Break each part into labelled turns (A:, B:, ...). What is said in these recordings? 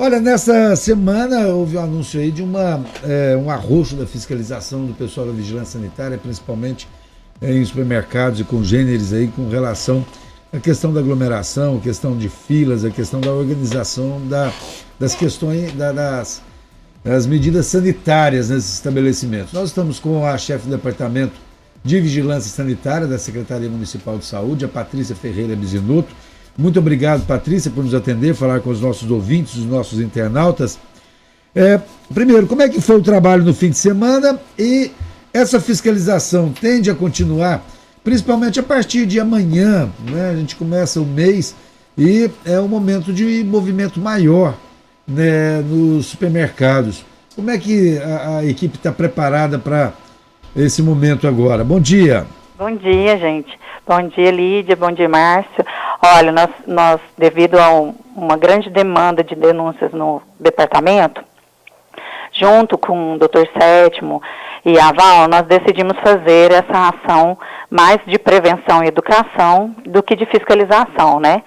A: Olha, nessa semana houve um anúncio aí de um arroxo da fiscalização do pessoal da Vigilância Sanitária, principalmente em supermercados e congêneres aí, com relação à questão da aglomeração, a questão de filas, a questão da organização das questões, das medidas sanitárias nesses estabelecimentos. Nós estamos com a chefe do Departamento de Vigilância Sanitária da Secretaria Municipal de Saúde, a Patrícia Ferreira Bisinotto. Muito obrigado, Patrícia, por nos atender, falar com os nossos ouvintes, os nossos internautas. Primeiro, como é que foi o trabalho no fim de semana e essa fiscalização tende a continuar, principalmente a partir de amanhã, né? A gente começa o mês e é um momento de movimento maior, né, nos supermercados. Como é que a equipe está preparada para esse momento agora? Bom dia.
B: Bom dia, gente. Bom dia, Lídia. Bom dia, Márcio. Olha, nós devido a uma grande demanda de denúncias no departamento, junto com o Dr. Sétimo e a Val, nós decidimos fazer essa ação mais de prevenção e educação do que de fiscalização, né?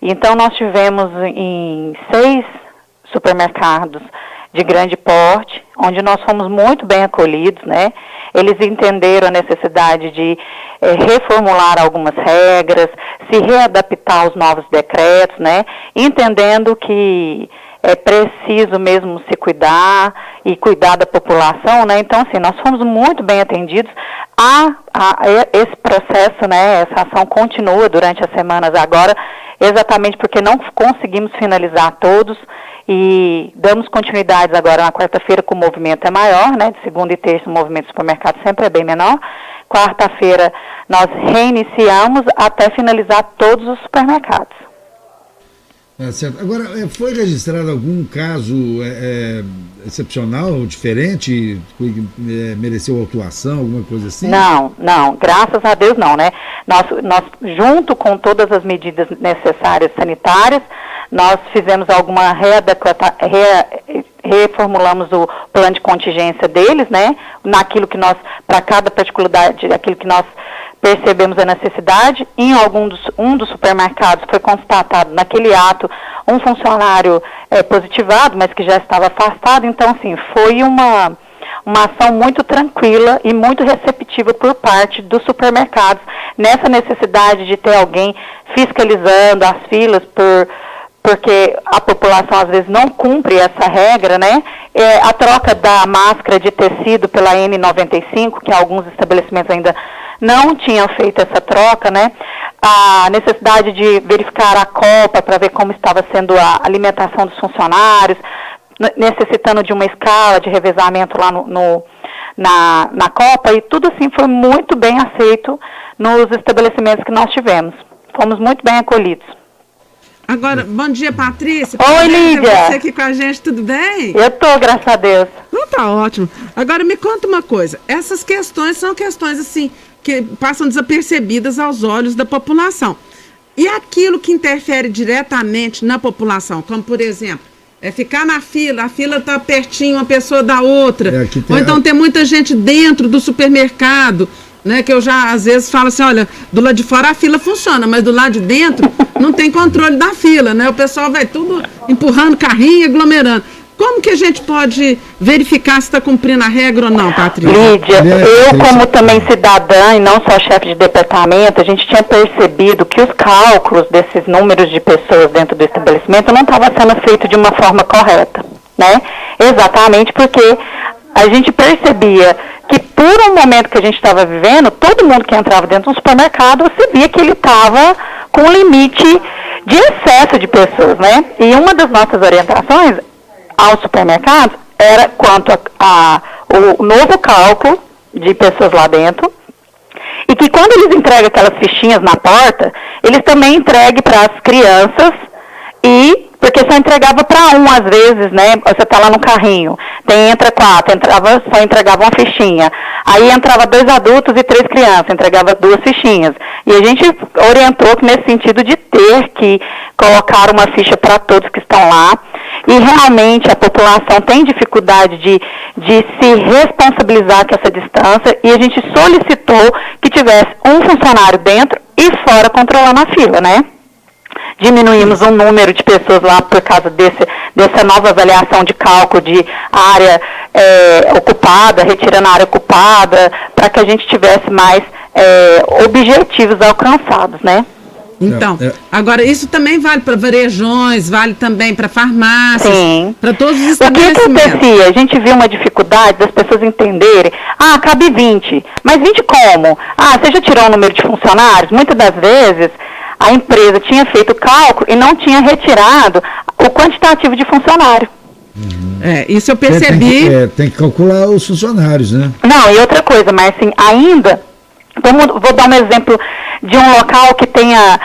B: Então, nós tivemos em 6 supermercados de grande porte, onde nós fomos muito bem acolhidos, né? Eles entenderam a necessidade de reformular algumas regras, se readaptar aos novos decretos, né? Entendendo que é preciso mesmo se cuidar e cuidar da população, né? Então, assim, nós fomos muito bem atendidos. Esse processo, né, essa ação continua durante as semanas agora, exatamente porque não conseguimos finalizar todos e damos continuidades agora na quarta-feira, que o movimento é maior, né? De segunda e terça o movimento do supermercado sempre é bem menor. Quarta-feira nós reiniciamos até finalizar todos os supermercados.
A: Certo. Agora, foi registrado algum caso excepcional, diferente, que mereceu autuação, alguma coisa assim?
B: Não, graças a Deus não, né? Nós, junto com todas as medidas necessárias sanitárias, nós fizemos alguma reformulamos o plano de contingência deles, né? Naquilo que nós, para cada particularidade, aquilo que nós percebemos a necessidade. Em um dos supermercados foi constatado naquele ato um funcionário positivado, mas que já estava afastado. Então, assim, foi uma ação muito tranquila e muito receptiva por parte dos supermercados, nessa necessidade de ter alguém fiscalizando as filas, porque a população às vezes não cumpre essa regra, né? A troca da máscara de tecido pela N95, que alguns estabelecimentos ainda não tinham feito essa troca, né? A necessidade de verificar a copa para ver como estava sendo a alimentação dos funcionários, necessitando de uma escala de revezamento lá na copa, e tudo assim foi muito bem aceito nos estabelecimentos que nós tivemos. Fomos muito bem acolhidos.
C: Agora, bom dia, Patrícia.
B: Oi, Lídia.
C: Você aqui com a gente, tudo bem?
B: Eu tô, graças a Deus.
C: Não, tá ótimo. Agora, me conta uma coisa. Essas questões são questões, assim, que passam desapercebidas aos olhos da população. E aquilo que interfere diretamente na população, como, por exemplo, ficar na fila, a fila está pertinho uma pessoa da outra. Ou então tem muita gente dentro do supermercado, né, que eu já às vezes falo assim, olha, do lado de fora a fila funciona, mas do lado de dentro não tem controle da fila, né? O pessoal vai tudo empurrando carrinho, aglomerando. Como que a gente pode verificar se está cumprindo a regra ou não, Patrícia?
B: Lídia, eu como também cidadã e não só chefe de departamento, a gente tinha percebido que os cálculos desses números de pessoas dentro do estabelecimento não estavam sendo feitos de uma forma correta, né? Exatamente porque a gente percebia que por um momento que a gente estava vivendo, todo mundo que entrava dentro do supermercado, você via que ele estava com um limite de excesso de pessoas, né? E uma das nossas orientações aos supermercados era quanto o novo cálculo de pessoas lá dentro, e que quando eles entregam aquelas fichinhas na porta, eles também entreguem para as crianças, porque só entregava para um às vezes, né? Você tá lá no carrinho, entra 4, só entregava uma fichinha. Aí entrava 2 adultos e 3 crianças, entregava 2 fichinhas. E a gente orientou nesse sentido de ter que colocar uma ficha para todos que estão lá. E realmente a população tem dificuldade de se responsabilizar com essa distância, e a gente solicitou que tivesse um funcionário dentro e fora controlando a fila, né? Diminuímos o número de pessoas lá por causa dessa nova avaliação de cálculo de área ocupada, retirando a área ocupada, para que a gente tivesse mais objetivos alcançados, né?
C: Então, agora isso também vale para varejões, vale também para farmácias, para todos os estabelecimentos.
B: O que acontecia? A gente viu uma dificuldade das pessoas entenderem, cabe 20, mas 20 como? Você já tirou o número de funcionários? Muitas das vezes a empresa tinha feito o cálculo e não tinha retirado o quantitativo de funcionário.
C: Isso eu percebi.
A: Tem que calcular os funcionários, né?
B: Não, e outra coisa, mas assim, ainda, vou dar um exemplo de um local que tenha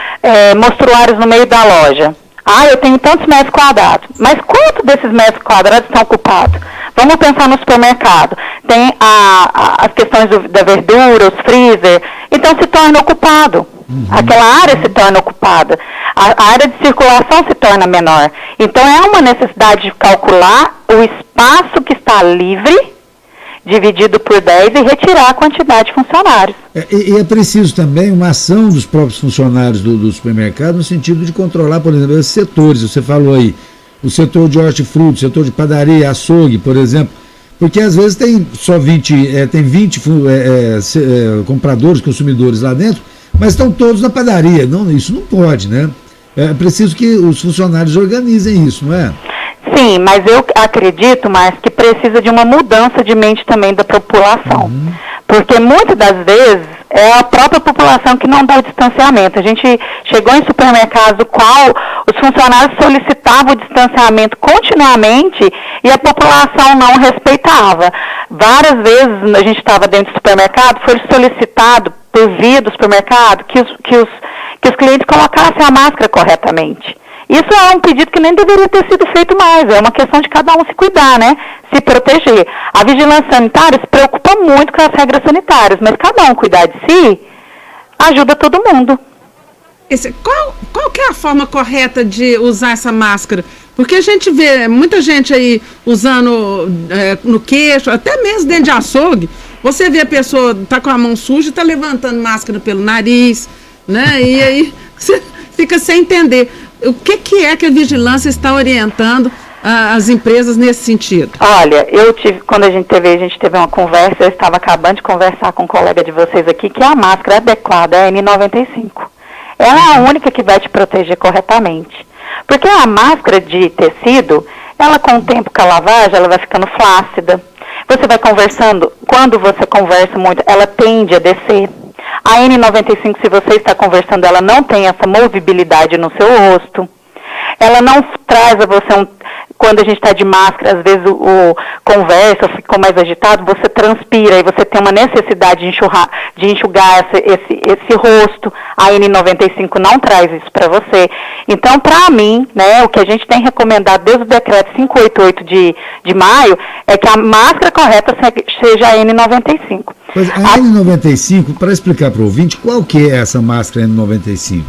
B: mostruários no meio da loja. Eu tenho tantos metros quadrados, mas quantos desses metros quadrados estão ocupados? Vamos pensar no supermercado. Tem as questões da verdura, os freezer, então se torna ocupado. Aquela área se torna ocupada. A área de circulação se torna menor. Então é uma necessidade de calcular o espaço que está livre, dividido por 10 e retirar a quantidade de funcionários.
A: E é preciso também uma ação dos próprios funcionários do supermercado no sentido de controlar, por exemplo, esses setores. Você falou aí, o setor de hortifruti, o setor de padaria, açougue, por exemplo, porque às vezes tem só 20, tem 20 compradores, consumidores lá dentro, mas estão todos na padaria. Não, isso não pode, né? É preciso que os funcionários organizem isso, não é?
B: Sim, mas eu acredito, Márcio, que precisa de uma mudança de mente também da população. Porque muitas das vezes é a própria população que não dá o distanciamento. A gente chegou em supermercados do qual os funcionários solicitavam o distanciamento continuamente e a população não respeitava. Várias vezes a gente estava dentro do supermercado, foi solicitado por via do supermercado que os clientes colocassem a máscara corretamente. Isso é um pedido que nem deveria ter sido feito mais, é uma questão de cada um se cuidar, né? Se proteger. A vigilância sanitária se preocupa muito com as regras sanitárias, mas cada um cuidar de si ajuda todo mundo.
C: Qual que é a forma correta de usar essa máscara? Porque a gente vê muita gente aí usando no queixo, até mesmo dentro de açougue. Você vê a pessoa tá com a mão suja e tá levantando máscara pelo nariz, né? E aí você fica sem entender. O que é que a vigilância está orientando as empresas nesse sentido?
B: Olha, quando a gente teve uma conversa, eu estava acabando de conversar com um colega de vocês aqui, que a máscara adequada é a N95. Ela é a única que vai te proteger corretamente. Porque a máscara de tecido, ela com o tempo, com a lavagem, ela vai ficando flácida. Você vai conversando, quando você conversa muito, ela tende a descer. A N95, se você está conversando, ela não tem essa movibilidade no seu rosto. Ela não traz a você quando a gente está de máscara, às vezes conversa, ficou mais agitado, você transpira e você tem uma necessidade de enxugar esse rosto. A N95 não traz isso para você. Então, para mim, né, o que a gente tem recomendado desde o decreto 588 de maio é que a máscara correta seja a N95.
A: Pois a N95, para explicar para o ouvinte, qual que é essa máscara N95?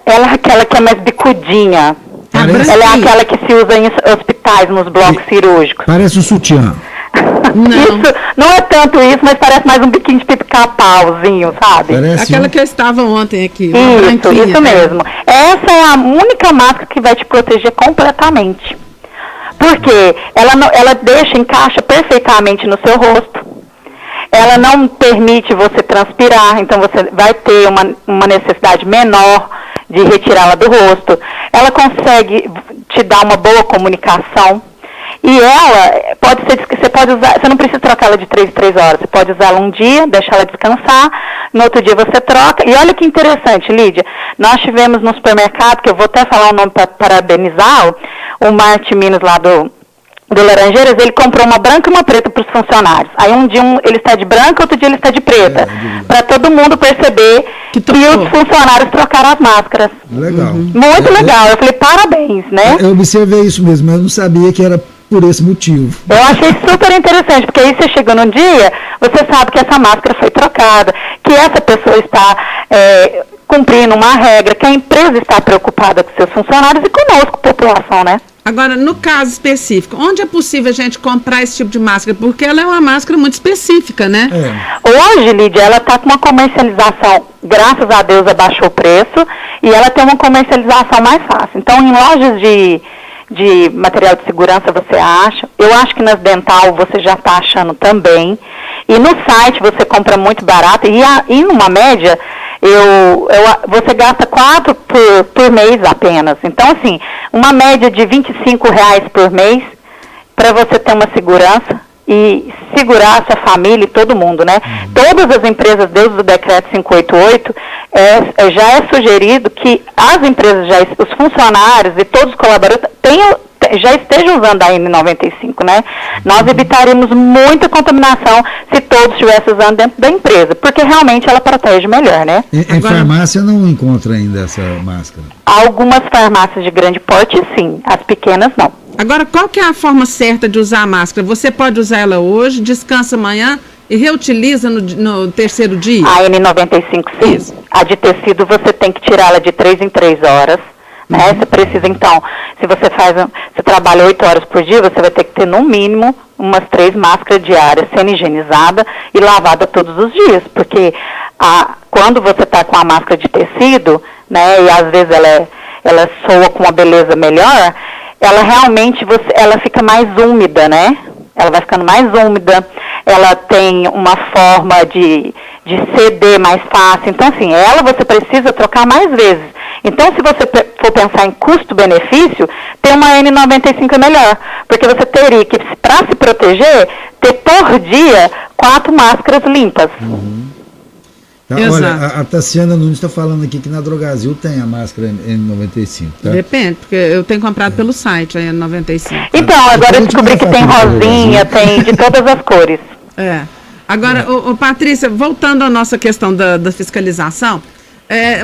B: Ela é aquela que é mais bicudinha. Ela é aquela que se usa em hospitais, nos blocos cirúrgicos.
A: Parece um sutiã.
B: Isso, não é tanto isso, mas parece mais um biquíni de pica-pauzinho, sabe?
A: Parece
C: aquela que eu estava ontem aqui.
B: Isso mesmo. Essa é a única máscara que vai te proteger completamente. Porque ela encaixa perfeitamente no seu rosto. Ela não permite você transpirar, então você vai ter uma necessidade menor de retirá-la do rosto. Ela consegue te dar uma boa comunicação. E ela pode ser, você pode usar, você não precisa trocar ela de 3 em 3 horas. Você pode usá-la um dia, deixar ela descansar, no outro dia você troca. E olha que interessante, Lídia, nós tivemos no supermercado, que eu vou até falar o nome para parabenizá-lo, o Marte Minas lá do Laranjeiras, ele comprou uma branca e uma preta para os funcionários. Aí um dia ele está de branca, outro dia ele está de preta. Para todo mundo perceber que os funcionários trocaram as máscaras.
A: Legal.
B: Muito legal. Eu falei, parabéns, né?
A: Eu observei isso mesmo, mas eu não sabia que era por esse motivo.
B: Eu achei super interessante, porque aí você chega num dia, você sabe que essa máscara foi trocada, que essa pessoa está cumprindo uma regra, que a empresa está preocupada com seus funcionários e conosco, população, né?
C: Agora, no caso específico, onde é possível a gente comprar esse tipo de máscara? Porque ela é uma máscara muito específica, né?
B: Hoje, Lídia, ela está com uma comercialização, graças a Deus abaixou o preço, e ela tem uma comercialização mais fácil. Então, em lojas de material de segurança você acha, eu acho que nas Dental você já está achando também, e no site você compra muito barato, e numa média, você gasta 4 por mês apenas. Então, assim, uma média de R$25 por mês, para você ter uma segurança e segurar a sua família e todo mundo, né? Todas as empresas, desde o decreto 588, já é sugerido que as empresas, os funcionários e todos os colaboradores já estejam usando a N95, né? Nós evitaríamos muita contaminação se todos estivessem usando dentro da empresa, porque realmente ela protege melhor, né?
A: Em farmácia não encontra ainda essa máscara?
B: Algumas farmácias de grande porte, sim. As pequenas, não.
C: Agora, qual que é a forma certa de usar a máscara? Você pode usar ela hoje, descansa amanhã e reutiliza no terceiro dia?
B: A N95, sim. Isso. A de tecido, você tem que tirá-la de 3 em 3 horas. Né? Você precisa, então, se você trabalha 8 horas por dia, você vai ter que ter, no mínimo, umas 3 máscaras diárias, sendo higienizada e lavada todos os dias, porque quando você está com a máscara de tecido, né, e às vezes ela soa com uma beleza melhor, ela realmente, ela fica mais úmida, né? Ela vai ficando mais úmida, ela tem uma forma de ceder mais fácil. Então, assim, você precisa trocar mais vezes. Então, se você for pensar em custo-benefício, ter uma N95 é melhor. Porque você teria que, para se proteger, ter por dia 4 máscaras limpas.
A: Olha, a Tassiana Nunes está falando aqui que na Drogazil tem a máscara N95, tá?
C: Depende, porque eu tenho comprado pelo site a N95.
B: Então, agora eu descobri que tem rosinha, tem de todas as cores.
C: Agora, Patrícia, voltando à nossa questão da fiscalização,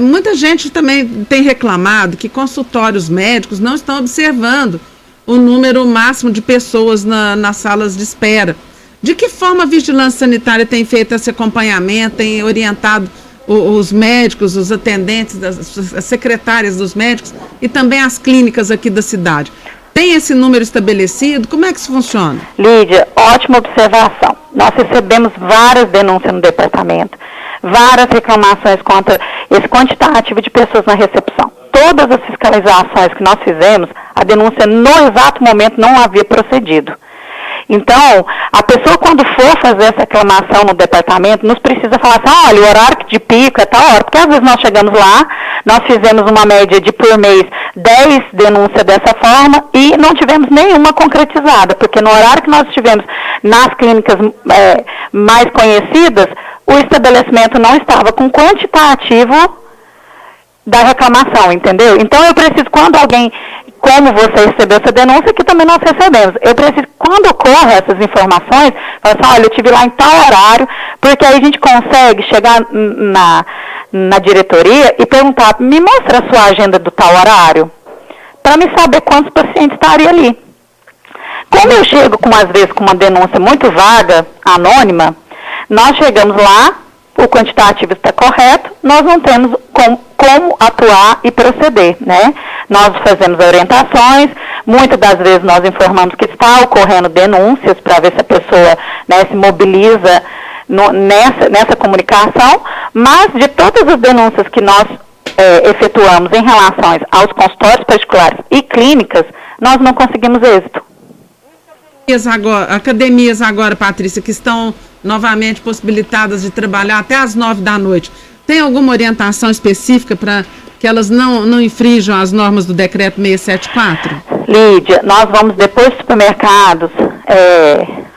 C: muita gente também tem reclamado que consultórios médicos não estão observando o número máximo de pessoas nas salas de espera. De que forma a Vigilância Sanitária tem feito esse acompanhamento, tem orientado os médicos, os atendentes, as secretárias dos médicos e também as clínicas aqui da cidade? Tem esse número estabelecido? Como é que isso funciona?
B: Lídia, ótima observação. Nós recebemos várias denúncias no departamento, várias reclamações contra esse quantitativo de pessoas na recepção. Todas as fiscalizações que nós fizemos, a denúncia no exato momento não havia procedido. Então, a pessoa quando for fazer essa reclamação no departamento, nos precisa falar assim, olha, o horário de pico é tal hora, porque às vezes nós chegamos lá, nós fizemos uma média de por mês 10 denúncias dessa forma e não tivemos nenhuma concretizada, porque no horário que nós estivemos nas clínicas mais conhecidas, o estabelecimento não estava com quantitativo da reclamação, entendeu? Então eu preciso, quando alguém, como você recebeu essa denúncia, que também nós recebemos, eu preciso, quando ocorrem essas informações, falar assim, olha, eu estive lá em tal horário, porque aí a gente consegue chegar na diretoria e perguntar, me mostra a sua agenda do tal horário, para me saber quantos pacientes estariam ali. Como eu chego, às vezes, com uma denúncia muito vaga, anônima, nós chegamos lá, o quantitativo está correto, nós não temos como atuar e proceder, né? Nós fazemos orientações, muitas das vezes nós informamos que está ocorrendo denúncias para ver se a pessoa, né, se mobiliza nessa comunicação, mas de todas as denúncias que nós efetuamos em relação aos consultórios particulares e clínicas, nós não conseguimos êxito.
C: Academias agora, Patrícia, que estão novamente possibilitadas de trabalhar até às 9 da noite, tem alguma orientação específica para que elas não infringam as normas do decreto 674?
B: Lídia, nós vamos depois dos supermercados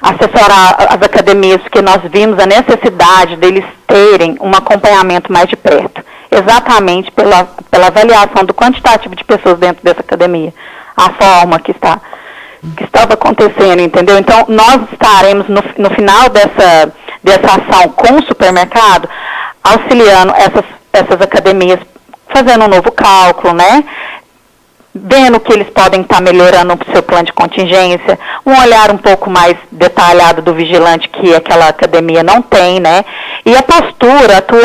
B: assessorar as academias, porque nós vimos a necessidade deles terem um acompanhamento mais de perto, exatamente pela avaliação do quantitativo de pessoas dentro dessa academia, a forma que estava acontecendo, entendeu? Então, nós estaremos no final dessa ação com o supermercado, auxiliando essas academias, fazendo um novo cálculo, né? Vendo que eles podem estar melhorando o seu plano de contingência, um olhar um pouco mais detalhado do vigilante que aquela academia não tem, né? E a postura atuou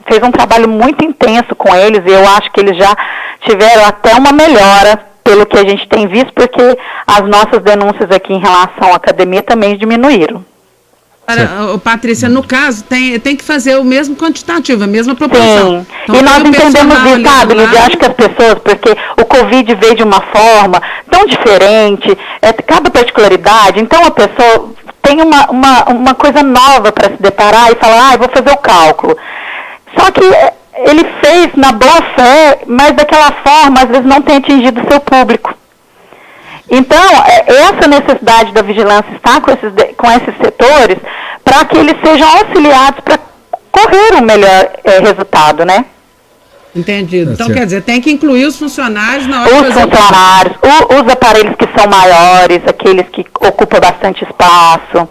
B: fez um trabalho muito intenso com eles, e eu acho que eles já tiveram até uma melhora pelo que a gente tem visto, porque as nossas denúncias aqui em relação à academia também diminuíram.
C: Patrícia, no caso, tem que fazer o mesmo quantitativo, a mesma proporção.
B: Sim,
C: então,
B: e nós entendemos isso, sabe, Lídia? Acho que as pessoas, porque o Covid veio de uma forma tão diferente, cada particularidade, então a pessoa tem uma coisa nova para se deparar e falar, eu vou fazer o cálculo. Só que ele fez na boa fé, mas daquela forma, às vezes não tem atingido o seu público. Então, essa necessidade da vigilância está com esses setores para que eles sejam auxiliados para correr um melhor resultado, né?
C: Entendido. Então, quer dizer, tem que incluir os funcionários na hora
B: de fazer... Os funcionários, os aparelhos que são maiores, aqueles que ocupam bastante espaço.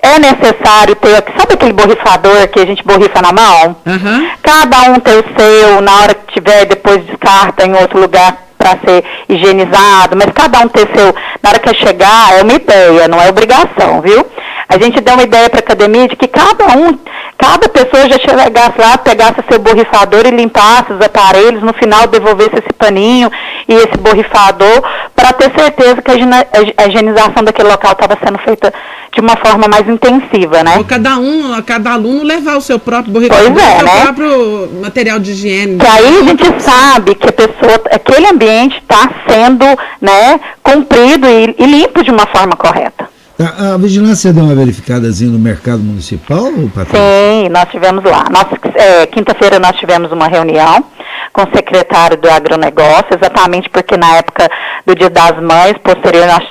B: É necessário ter, sabe aquele borrifador que a gente borrifa na mão?
C: Uhum.
B: Cada um ter o seu, na hora que tiver, depois descarta em outro lugar para ser higienizado, mas cada um ter seu, na hora que chegar, é uma ideia, não é obrigação, viu? A gente deu uma ideia para a academia de que cada pessoa já chegasse lá, pegasse seu borrifador e limpasse os aparelhos, no final devolvesse esse paninho e esse borrifador, para ter certeza que a higienização daquele local estava sendo feita de uma forma mais intensiva, né?
C: Ou cada aluno levar o seu próprio borrifador, o próprio material de higiene.
B: Que aí a gente sabe que aquele ambiente está sendo, né, cumprido e limpo de uma forma correta.
A: A vigilância deu uma verificadazinha no mercado municipal, Patrícia?
B: Sim, nós tivemos lá. Quinta-feira nós tivemos uma reunião com o secretário do agronegócio, exatamente porque na época do Dia das Mães, posterior, nós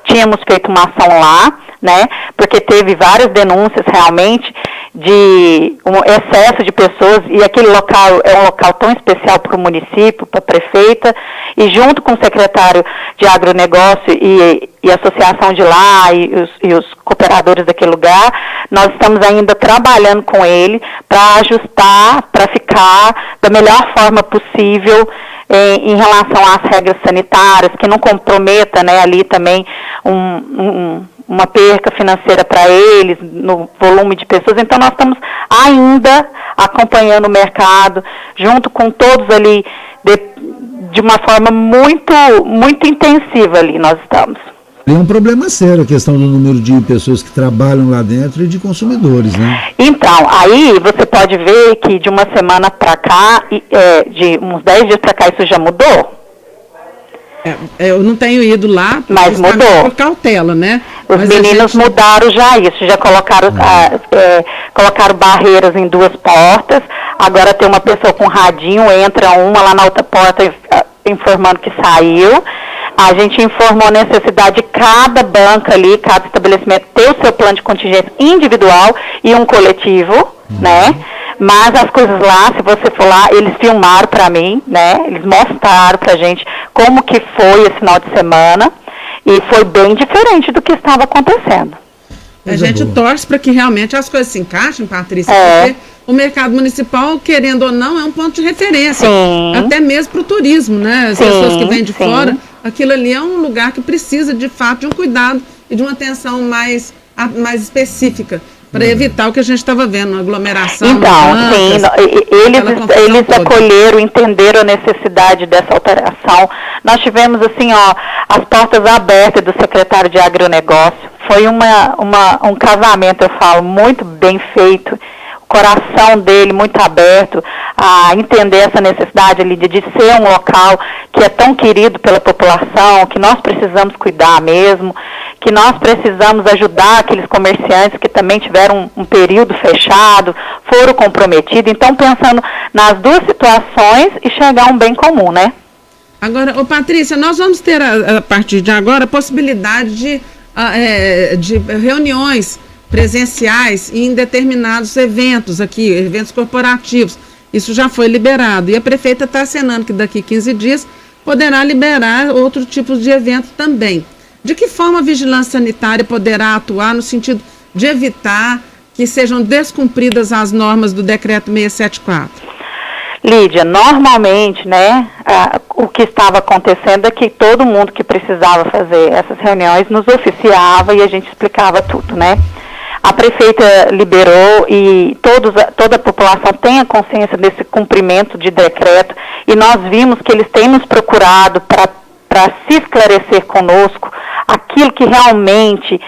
B: tínhamos feito uma ação lá, né, porque teve várias denúncias realmente de um excesso de pessoas, e aquele local é um local tão especial para o município, para a prefeita, e junto com o secretário de agronegócio e a associação de lá e os cooperadores daquele lugar, nós estamos ainda trabalhando com ele para ajustar, para ficar da melhor forma possível em relação às regras sanitárias, que não comprometa, né, ali também uma perca financeira para eles, no volume de pessoas. Então, nós estamos ainda acompanhando o mercado, junto com todos ali, de uma forma muito, muito intensiva ali, nós estamos.
A: É um problema sério a questão do número de pessoas que trabalham lá dentro e de consumidores, né?
B: Então, aí você pode ver que de uma semana para cá, de uns 10 dias para cá, isso já mudou.
C: Eu não tenho ido lá,
B: mas mudou.
C: Por cautela, né?
B: Os meninos mudaram já isso, já colocaram, colocaram barreiras em 2 portas, agora tem uma pessoa com radinho, entra uma lá na outra porta informando que saiu. A gente informou a necessidade de cada banca ali, cada estabelecimento ter o seu plano de contingência individual e um coletivo, né? Mas as coisas lá, se você for lá, eles filmaram para mim, né? Eles mostraram pra gente como que foi esse final de semana e foi bem diferente do que estava acontecendo.
C: A gente torce para que realmente as coisas se encaixem, Patrícia, porque o mercado municipal, querendo ou não, é um ponto de referência.
B: Sim.
C: Até mesmo para o turismo, né? As pessoas que vêm de fora, aquilo ali é um lugar que precisa, de fato, de um cuidado e de uma atenção mais específica, para evitar o que a gente estava vendo, uma aglomeração.
B: Então, eles acolheram, entenderam a necessidade dessa alteração. Nós tivemos, assim, as portas abertas do secretário de agronegócio. Foi um casamento, eu falo, muito bem feito. O coração dele muito aberto a entender essa necessidade ali de ser um local que é tão querido pela população, que nós precisamos cuidar mesmo, que nós precisamos ajudar aqueles comerciantes que também tiveram um período fechado, foram comprometidos. Então, pensando nas 2 situações e chegar a um bem comum, né?
C: Agora, Patrícia, nós vamos ter, a partir de agora, a possibilidade de reuniões presenciais em determinados eventos aqui, eventos corporativos. Isso já foi liberado. E a prefeita está acenando que daqui 15 dias poderá liberar outro tipo de evento também. De que forma a vigilância sanitária poderá atuar no sentido de evitar que sejam descumpridas as normas do decreto 674?
B: Lídia, normalmente, né, o que estava acontecendo é que todo mundo que precisava fazer essas reuniões nos oficiava e a gente explicava tudo, né? A prefeita liberou e toda a população tem a consciência desse cumprimento de decreto, e nós vimos que eles têm nos procurado para para se esclarecer conosco aquilo que realmente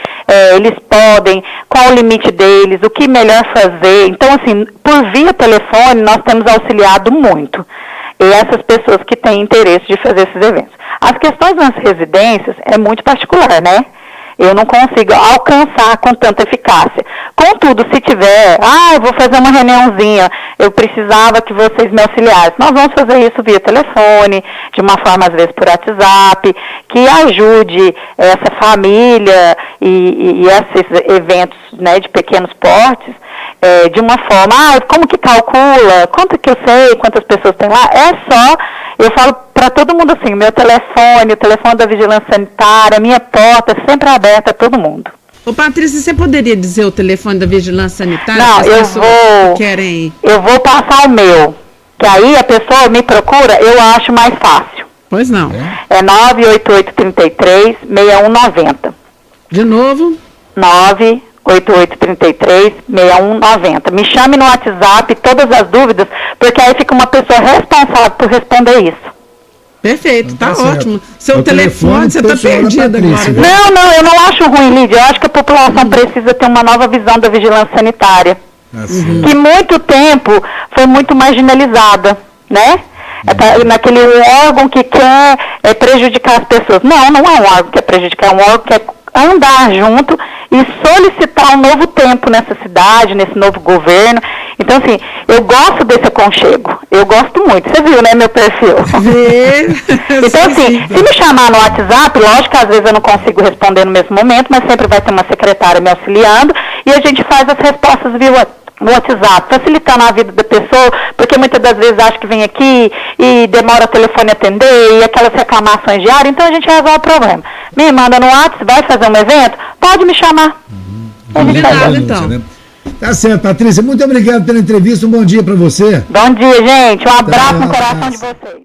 B: eles podem, qual o limite deles, o que melhor fazer. Então, assim, por via telefone, nós temos auxiliado muito essas pessoas que têm interesse de fazer esses eventos. As questões nas residências é muito particular, né? Eu não consigo alcançar com tanta eficácia. Contudo, se tiver, eu vou fazer uma reuniãozinha, eu precisava que vocês me auxiliassem. Nós vamos fazer isso via telefone, de uma forma, às vezes, por WhatsApp, que ajude essa família e esses eventos, né, de pequenos portes, de uma forma, como que calcula, quanto que eu sei, quantas pessoas tem lá, eu falo para todo mundo assim, meu telefone, o telefone da Vigilância Sanitária, minha porta é sempre aberta a todo mundo.
C: Ô Patrícia, você poderia dizer o telefone da Vigilância Sanitária?
B: Não, eu vou passar o meu, que aí a pessoa me procura, eu acho mais fácil.
C: Pois não.
B: É 98833-6190.
C: De novo?
B: 98833-6190. Me chame no WhatsApp todas as dúvidas, porque aí fica uma pessoa responsável por responder isso.
C: Perfeito, tá
A: certo.
C: ótimo. Seu telefone, você tá perdida agora.
B: Não, eu não acho ruim, Lídia. Eu acho que a população precisa ter uma nova visão da vigilância sanitária. Que muito tempo foi muito marginalizada, né? Naquele órgão que quer prejudicar as pessoas. Não é um órgão que quer prejudicar, é um órgão que quer andar junto e solicitar um novo tempo nessa cidade, nesse novo governo. Então, assim, eu gosto desse aconchego. Eu gosto muito. Você viu, né, meu perfil? Então, assim, se me chamar no WhatsApp, lógico que às vezes eu não consigo responder no mesmo momento, mas sempre vai ter uma secretária me auxiliando e a gente faz as respostas via WhatsApp, facilitando a vida da pessoa, porque muitas das vezes acha que vem aqui e demora o telefone a atender e aquelas reclamações diárias, então a gente resolve o problema. Me manda no WhatsApp, vai fazer um evento? Pode me chamar.
C: Obrigada, então.
A: Tá certo, Patrícia. Muito obrigado pela entrevista. Um bom dia para você.
B: Bom dia, gente. Um abraço no coração de vocês.